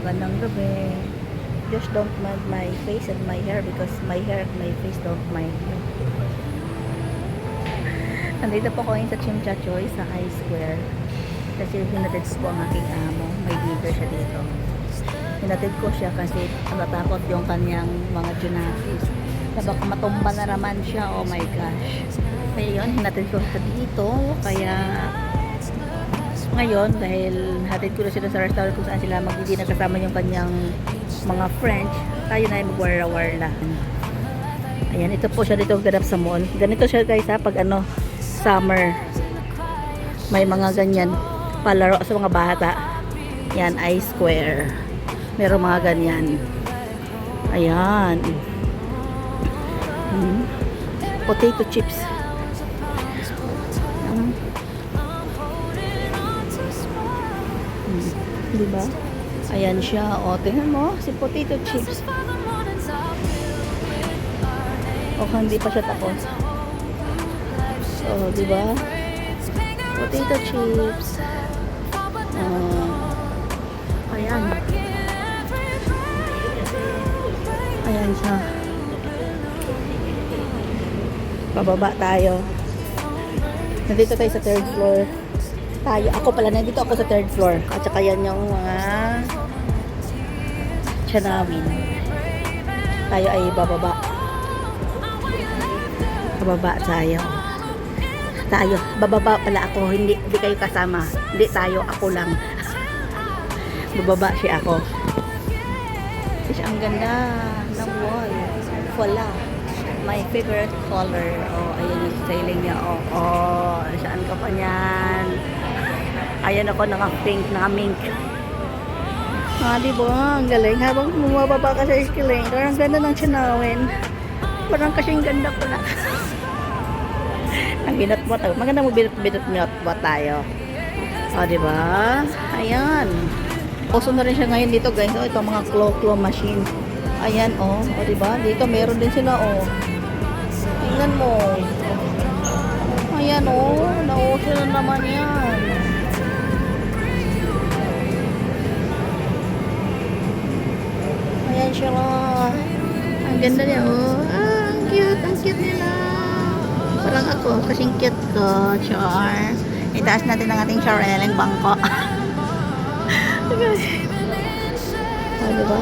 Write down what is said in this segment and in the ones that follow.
magandang gabi. Just don't mind my face and my hair because my hair and my face don't mind. Nandito po ko ngayon sa Chimchachoy sa I-Square. Kasi hinatid ko ang aking amo. May leader siya dito. Hinatid ko siya kasi natatakot yung kanyang mga junakis. Na baka matumba na naman siya. Oh my gosh. Kaya yun, hinatid ko siya dito. Kaya ngayon, dahil hatid ko na sila sa restaurant kung saan sila magiging kasama yung kanyang mga French, tayo na ay magwarla-warla. Ayan, ito po siya dito ganap sa mall. Ganito siya guys ha, pag ano, summer. May mga ganyan palaro sa mga bata. Yan, I-Square. Meron mga ganyan. Ayan. Potato chips. Diba? Ayan siya. O, tingnan mo. Si potato chips. O, hindi pa siya tapos. O, diba? Potato chips. Ayan. Ayan siya. Pababa tayo. Nandito tayo sa third floor. Ako pala, nandito ako sa third floor. At saka yan yung mga chanawin. Tayo ay bababa. Bababa tayo. Bababa pala ako. Hindi kayo kasama. Hindi tayo, ako lang. Bababa siya ako. Kasi ang ganda ng wall. Wala. My favorite color. Oh, ayan yung styling niya. Oh, saan ka pa niyan? Ayan ako, naka-pink, naka-mink. Diba? Ang galing. Habang bumababa ka sa escalator, ang ganda ng sinawin. Parang kasing ganda pala. Ang binat mo. Maganda mo binat mo tayo. Diba? Ayan. Uso na rin siya ngayon dito, guys. Ito mga claw machine. Ayan, diba? Dito meron din sila, Tingnan mo. Ayan, nauso na naman yan. Ayan siya. Ang ganda niya, ang cute nila. Parang ako, kasing cute ko. Char. Itaas natin ang ating Charlene bangko. Diba?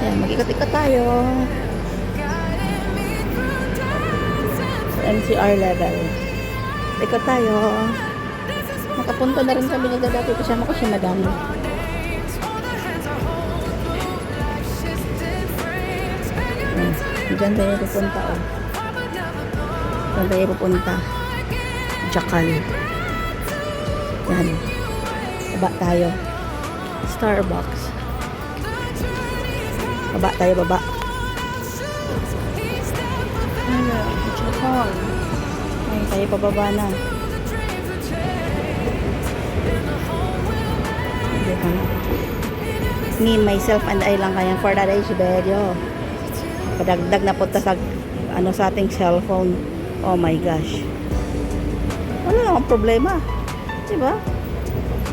Ayan, mag-ikot-ikot tayo. MCR level. Ikot tayo. Nakapunta na rin kami nila dati. Kasama ko si Madam. Diyan tayo pupunta, Diyan tayo pupunta. Jackal. Yan. Baba tayo. Starbucks. Baba tayo, baba. Jackal. Ay, tayo pababa na. Me, myself, and I lang kaya for today's video. Padagdag na punta sa sa ating cellphone. Oh my gosh. Wala lang ang problema. Diba?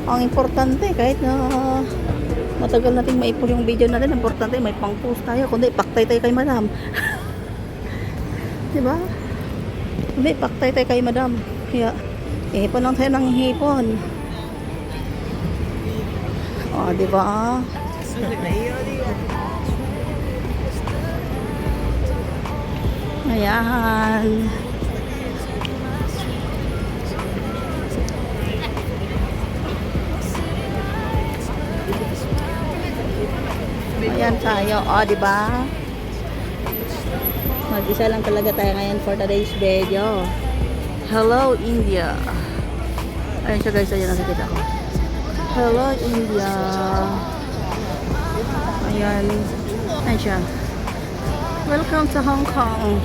Ang importante kahit na matagal nating maipul yung video natin, importante may pang-post tayo. Kundi paktay tayo kay Madam. Diba? Kundi paktay tayo kay Madam. Kaya ihipon lang tayo ng hipon. Diba? Ayan. Ayan tayo. Diba? Mag-isa lang talaga tayo ngayon for today's video. Hello, India. Ayan siya guys. Ayan nakikita ko. Hello, India. Ayan. Ayan siya. Welcome to Hong Kong.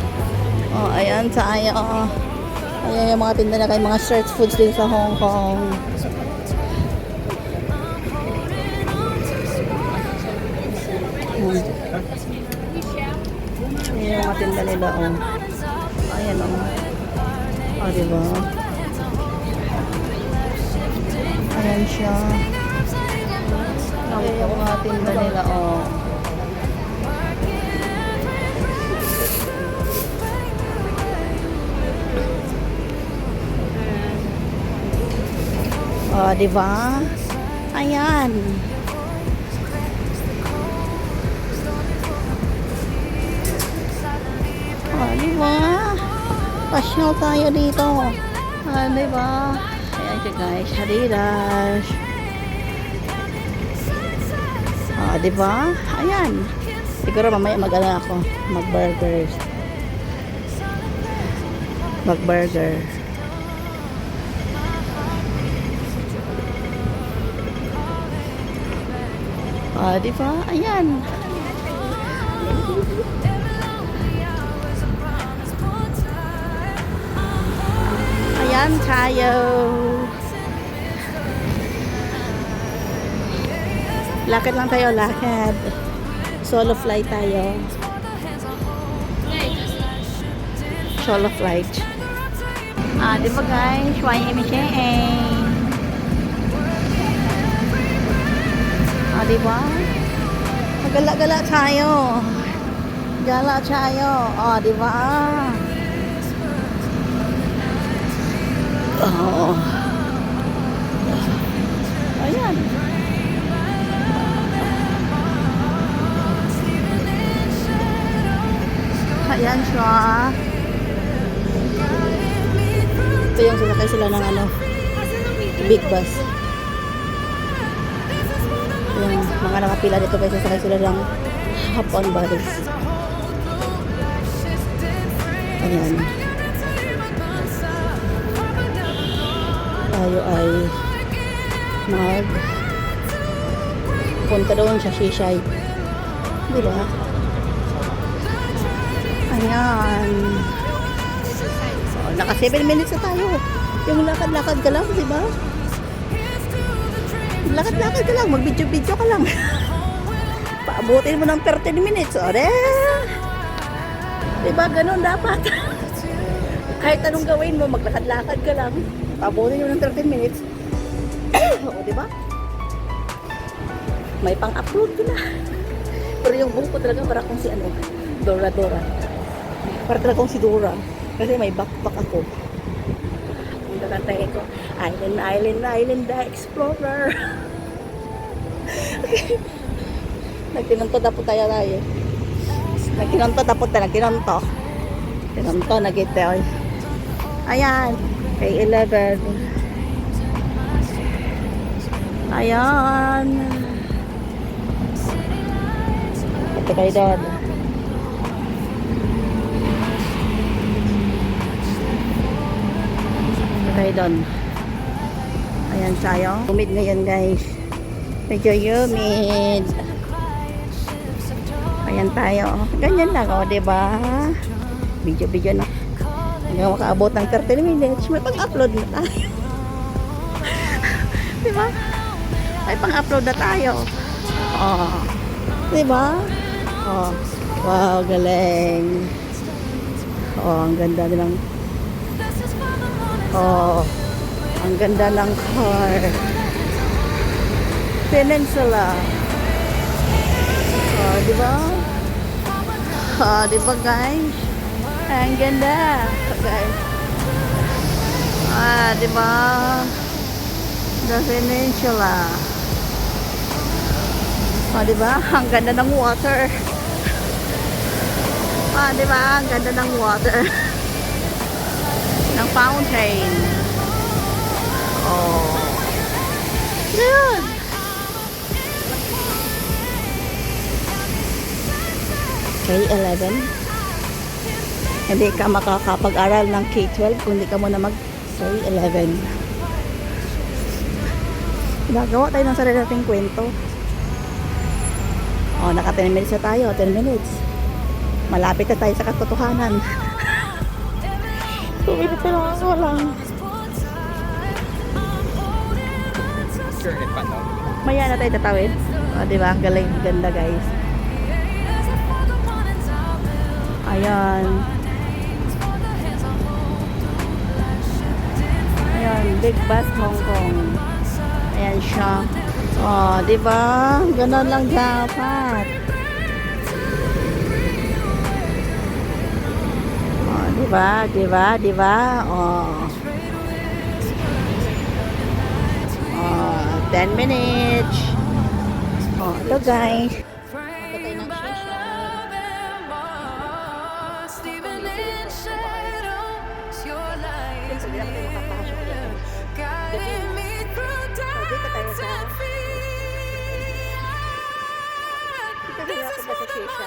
Ayan tayo. Ayan yung mga tinda na kayo, mga street foods din sa Hong Kong. Ayan yung mga tinda nila, Ayan, diba? Ayan siya. Ayan yung mga tinda nila, oh. Oh, di ba? Ayan. Oh, di ba? Pasyal tayo dito. Ah, di ba? Ayan siya guys, Adidas. Ah, di ba? Ayan. Siguro mamaya mag-ano ako, mag-burgers. Mag-burger. Ah, di ba? Ayan. Ayan tayo. Lakad lang tayo, lakad. Solo flight tayo. Solo flight. Ah, di ba guys? YMCA. Ah, di ba? Magala-gala tayo. Gala tayo. Ah, di ba? Oh. Ayan. Ayan siya. Ito yung sasakay sila ng ano, big bus. Yung mga nakapila dito guys, sasakay sila ng hop-on bus. Ayan. Tayo ay mag punta doon sa Shishay. Diba? Ayan. So, naka 7 minutes na tayo. Yung lakad-lakad ka lang, diba? Lakad-lakad ka lang, mag-video-video ka lang. Paabutin mo ng 13 minutes. O, diba? Ganun dapat. Kahit anong gawin mo, maglakad-lakad ka lang. Paabutin mo ng 13 minutes. O, diba? May pang-upload ko na. Pero yung buhok ko talaga para kung si ano, Dora. Para talaga kung si Dora. Kasi may backpack ako. Ang kakantay ko, Island the Explorer. Okay. Nagtinunto tapos tayo. Nagtinunto tapos tayo. Tinunto, nagitaw. Ayan. Kay 11. Ayan. Ito kayo doon. Ito kayo doon. Ayan tayo. Humid ngayon guys. Medyo humid. Ayan tayo. Ganyan lang o, diba? Video na. Hanggang makaabot ng 30 minutes. May pang-upload na tayo. Diba? May pang-upload na tayo. Oh. Diba? Oh. Wow, galing. Oh, ang ganda nilang. Oh. Ang ganda ng car. Peninsula. Oh, diba? Oh, diba guys? Ang ganda. Guys. Ah, diba? The Peninsula. Oh, diba? Ang ganda ng water. Ah, diba? Ang ganda ng water. Ng fountain. Oh. Good. K11. Hindi ka makakapag-aral ng K12 kung hindi ka muna mag K11. Gagawa tayo ng sarili nating kwento. Oh, naka 10 minutes na tayo. 10 minutes. Malapit na tayo sa katotohanan. 2 minutes na lang. Walang. Maya na tayo tatawid. Oh, diba? Galing. Ganda guys. Ayan. Ayan. Big Bus Hong Kong. Ayan siya. Oh, di ba? Ganon lang dapat. Oh, di ba? Di ba? Di ba? Oh. Oh, 10 minutes. Oh, ito guys. Ito tayo ng shisha. Siyempre, hindi naman tayo makapasok yan. Gabi. Oh, dito tayo sa... Dito tayo ako ba sa shisha?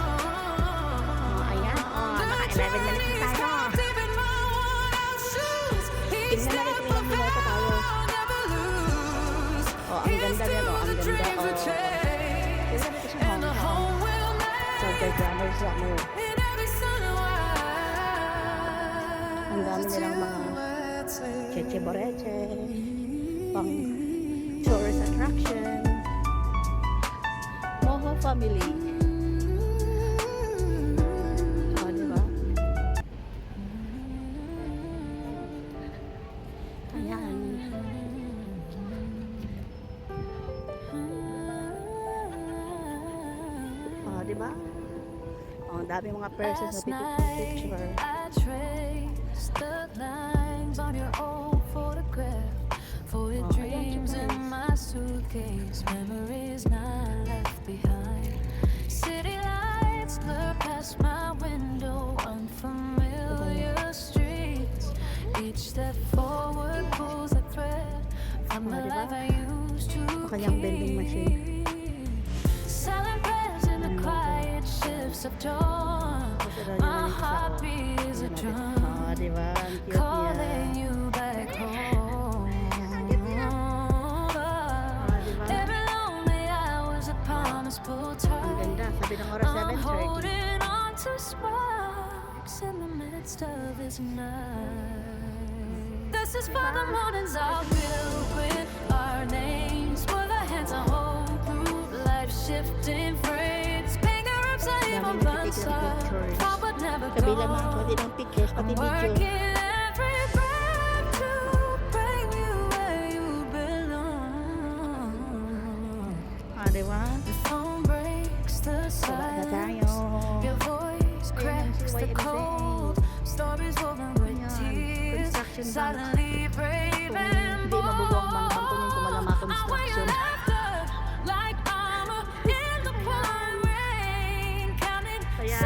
Oh, ayan. Oh, naka 11 minutes na tayo. Tingnan natin kung ilang minuto tayo. Oh, ang ganda yan. Oh, ang ganda. Oh. Tingnan natin siyang Hong Kong. So, the drummer. Ang dami nilang mga cheche boreche, pang tourist attraction. Moho family. Oh, diba? Ayan. Oh, diba? Oh, ang dami mga persons na picture. The lines on your old photograph, forwarded dreams in my suitcase, memories not left behind. City lights blur past my window, unfamiliar streets. Each step forward pulls a thread from the life I used to Kanyang vending machine. keep. Silent prayers in the quiet shifts of dawn. My heart beats a drum. Oh, diba? Ang cute Calling niya. you back home. Every lonely hour's a promise pulled Ang tight. ganda. Sabi ng oras I'm 7:30. holding on to sparks in the midst of this night. This is for the mornings I'll build with our names, for the hands I hold through life's shifting frames. Finger ups, I even Dami burn nagtitigil ng some, pictures. fall but never Kabilang mga go. pwede ng pictures, pati video. Working every breath to bring you where you belong. Ah, diba? The phone breaks the Baba na tayo. silence. Your voice cracks the cold. Stories woven with Ayan, tears. construction bank. Silently brave Kung and hindi mabubuang bold. bang kunin ko wala mga I wear your construction. laughter like armor in the pouring rain. Counting Kaya,